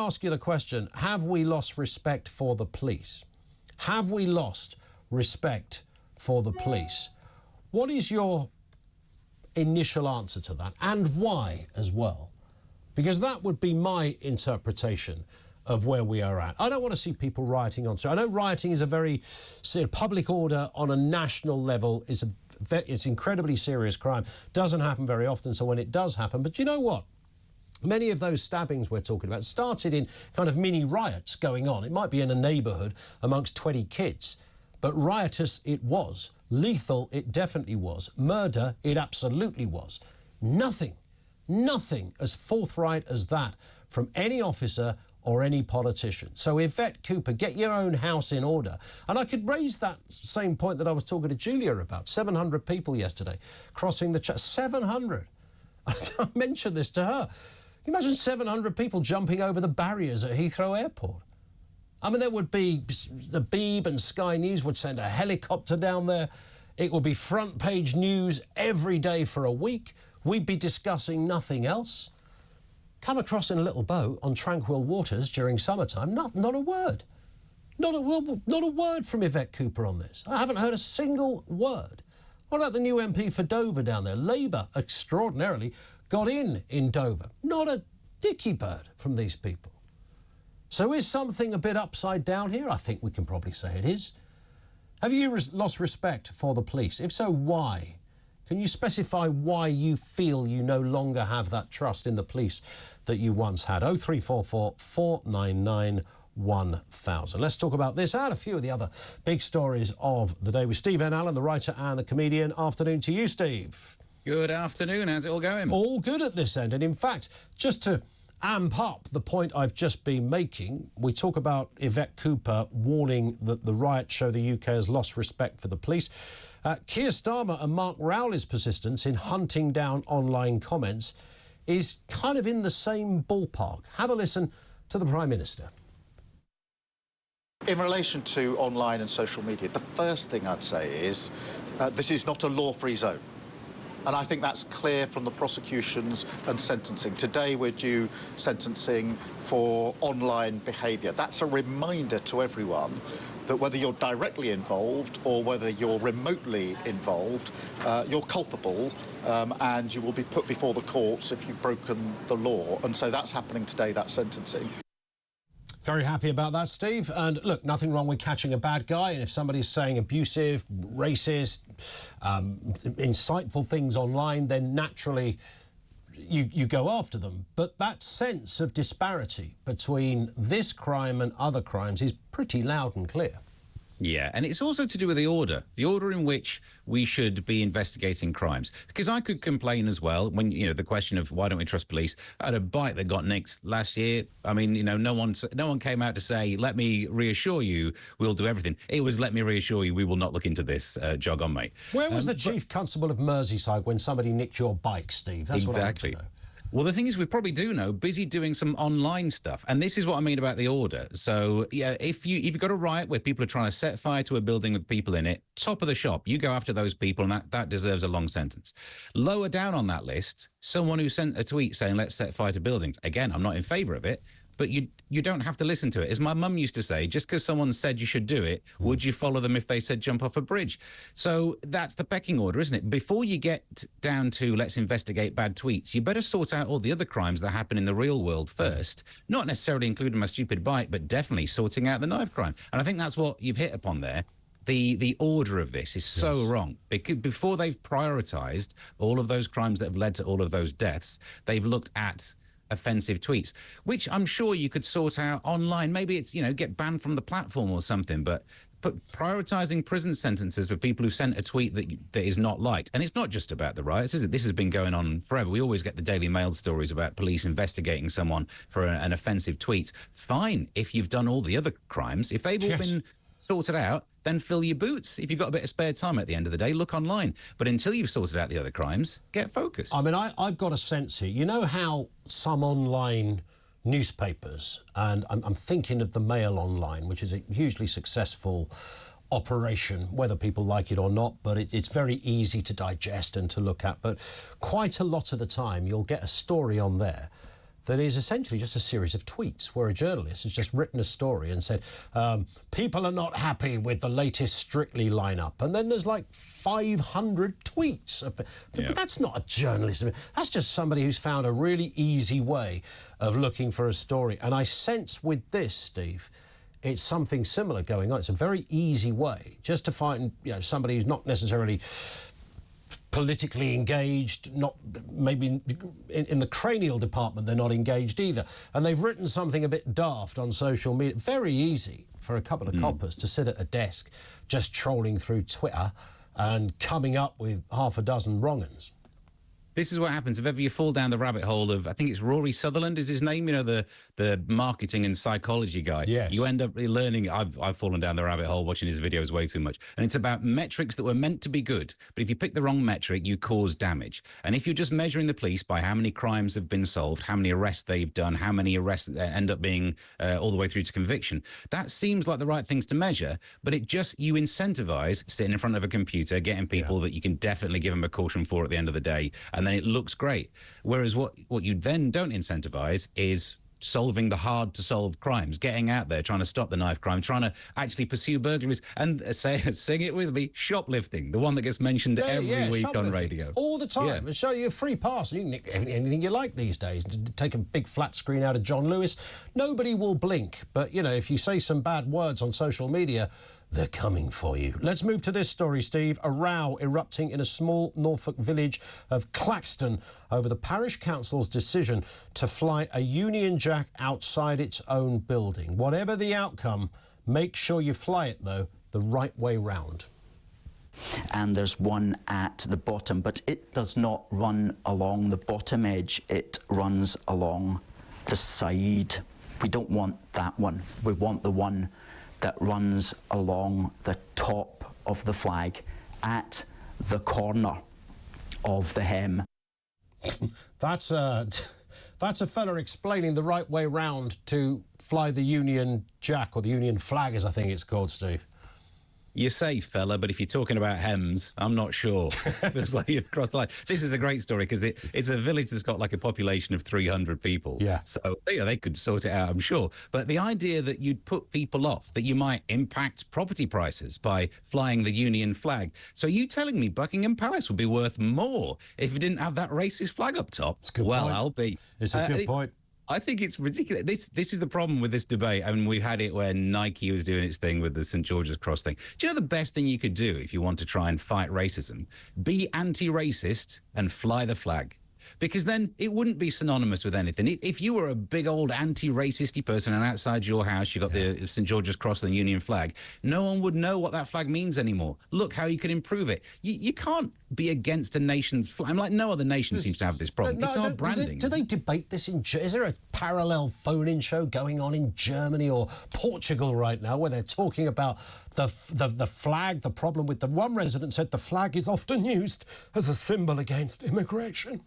ask you the question, have we lost respect for the police? Have we lost respect for the police? What is your initial answer to that, and why as well? Because that would be my interpretation of where we are at. I don't want to see people rioting on. So I know rioting is a very public order on a national level is it's incredibly serious crime. Doesn't happen very often. So when it does happen, but you know what? Many of those stabbings we're talking about started in kind of mini riots going on. It might be in a neighbourhood amongst 20 kids, but riotous it was. Lethal it definitely was. Murder it absolutely was. Nothing as forthright as that from any officer or any politician. So Yvette Cooper, get your own house in order. And I could raise that same point that I was talking to Julia about. 700 people yesterday crossing the 700. I mentioned this to her. Can you imagine 700 people jumping over the barriers at Heathrow Airport? I mean, there would be, the Beeb and Sky News would send a helicopter down there. It would be front page news every day for a week. We'd be discussing nothing else. Come across in a little boat on tranquil waters during summertime, not a word. Not a word from Yvette Cooper on this. I haven't heard a single word. What about the new MP for Dover down there? Labour, extraordinarily, got in Dover. Not a dicky bird from these people. So is something a bit upside down here? I think we can probably say it is. Have you lost respect for the police? If so, why? Can you specify why you feel you no longer have that trust in the police that you once had? 0344 499 1000. Let's talk about this and a few of the other big stories of the day with Steve N. Allen, the writer and the comedian. Afternoon to you, Steve. Good afternoon. How's it all going? All good at this end. And in fact, just to amp up the point I've just been making, we talk about Yvette Cooper warning that the riots show the UK has lost respect for the police. Keir Starmer and Mark Rowley's persistence in hunting down online comments is kind of in the same ballpark. Have a listen to the Prime Minister. In relation to online and social media, the first thing I'd say is this is not a law-free zone. And I think that's clear from the prosecutions and sentencing. Today we're due sentencing for online behaviour. That's a reminder to everyone that whether you're directly involved or whether you're remotely involved, you're culpable and you will be put before the courts if you've broken the law. And so that's happening today, that sentencing. Very happy about that, Steve. And look, nothing wrong with catching a bad guy. And if somebody's saying abusive, racist, insightful things online, then naturally you go after them. But that sense of disparity between this crime and other crimes is pretty loud and clear. Yeah, and it's also to do with the order in which we should be investigating crimes. Because I could complain as well when, you know, the question of why don't we trust police? I had a bike that got nicked last year. I mean, you know, no one came out to say, let me reassure you, we'll do everything. It was, let me reassure you, we will not look into this. Jog on, mate. Where was the Chief Constable of Merseyside when somebody nicked your bike, Steve? That's exactly. What I want to know. Well, the thing is, we probably do know, busy doing some online stuff. And this is what I mean about the order. So, yeah, if you've got a riot where people are trying to set fire to a building with people in it, top of the shop, you go after those people, and that deserves a long sentence. Lower down on that list, someone who sent a tweet saying, let's set fire to buildings. Again, I'm not in favour of it, but you don't have to listen to it. As my mum used to say, just because someone said you should do it, would you follow them if they said jump off a bridge? So that's the pecking order, isn't it? Before you get down to let's investigate bad tweets, you better sort out all the other crimes that happen in the real world first, not necessarily including my stupid bike, but definitely sorting out the knife crime. And I think that's what you've hit upon there. The order of this is so wrong. Because before they've prioritised all of those crimes that have led to all of those deaths, they've looked at offensive tweets, which I'm sure you could sort out online. Maybe it's, you know, get banned from the platform or something, but prioritising prison sentences for people who sent a tweet that is not liked. And it's not just about the riots, is it? This has been going on forever. We always get the Daily Mail stories about police investigating someone for an offensive tweet. Fine, if you've done all the other crimes. If they've all been sorted out, then fill your boots. If you've got a bit of spare time at the end of the day, look online. But until you've sorted out the other crimes, get focused. I mean, I've got a sense here. You know how some online newspapers, and I'm thinking of the Mail Online, which is a hugely successful operation, whether people like it or not, but it's very easy to digest and to look at. But quite a lot of the time, you'll get a story on there that is essentially just a series of tweets where a journalist has just written a story and said, people are not happy with the latest Strictly lineup. And then there's like 500 tweets. But that's not a journalism. That's just somebody who's found a really easy way of looking for a story. And I sense with this, Steve, it's something similar going on. It's a very easy way just to find, somebody who's not necessarily politically engaged, not maybe in the cranial department they're not engaged either, and they've written something a bit daft on social media. Very easy for a couple of coppers to sit at a desk just trolling through Twitter and coming up with half a dozen wrong uns. This is what happens if ever you fall down the rabbit hole of, I think it's Rory Sutherland is his name, the marketing and psychology guy. Yes. You end up learning, I've fallen down the rabbit hole watching his videos way too much. And it's about metrics that were meant to be good. But if you pick the wrong metric, you cause damage. And if you're just measuring the police by how many crimes have been solved, how many arrests they've done, how many arrests end up being all the way through to conviction, that seems like the right things to measure. But you incentivize sitting in front of a computer, getting people that you can definitely give them a caution for at the end of the day. And then it looks great. Whereas what you then don't incentivize is solving the hard-to-solve crimes, getting out there, trying to stop the knife crime, trying to actually pursue burglaries, and sing it with me, shoplifting, the one that gets mentioned every week on radio. All the time. And show you a free pass. You can nick anything you like these days. Take a big flat screen out of John Lewis. Nobody will blink. But, if you say some bad words on social media, they're coming for you. Let's move to this story, Steve. A row erupting in a small Norfolk village of Claxton over the parish council's decision to fly a Union Jack outside its own building. Whatever the outcome, make sure you fly it, though, the right way round. And there's one at the bottom, but it does not run along the bottom edge. It runs along the side. We don't want that one. We want the one that runs along the top of the flag at the corner of the hem. That's a fella explaining the right way round to fly the Union Jack, or the Union flag, as I think it's called, Steve. You say, fella, but if you're talking about hems, I'm not sure. It's like you've crossed the line. This is a great story because it's a village that's got like a population of 300 people. Yeah. So they could sort it out, I'm sure. But the idea that you'd put people off, that you might impact property prices by flying the Union flag. So you telling me Buckingham Palace would be worth more if you didn't have that racist flag up top? It's a good point. I'll be. It's a good point. I think it's ridiculous. This is the problem with this debate. I mean, we've had it when Nike was doing its thing with the St. George's Cross thing. Do you know the best thing you could do if you want to try and fight racism? Be anti-racist and fly the flag. Because then it wouldn't be synonymous with anything. If you were a big old anti-racisty person and outside your house you got the St. George's Cross and the Union flag, no one would know what that flag means anymore. Look how you can improve it. You can't be against a nation's flag. I'm like, no other nation seems to have this problem. It's our branding. Do they debate this is there a parallel phone-in show going on in Germany or Portugal right now where they're talking about the flag, the problem with the one resident said the flag is often used as a symbol against immigration?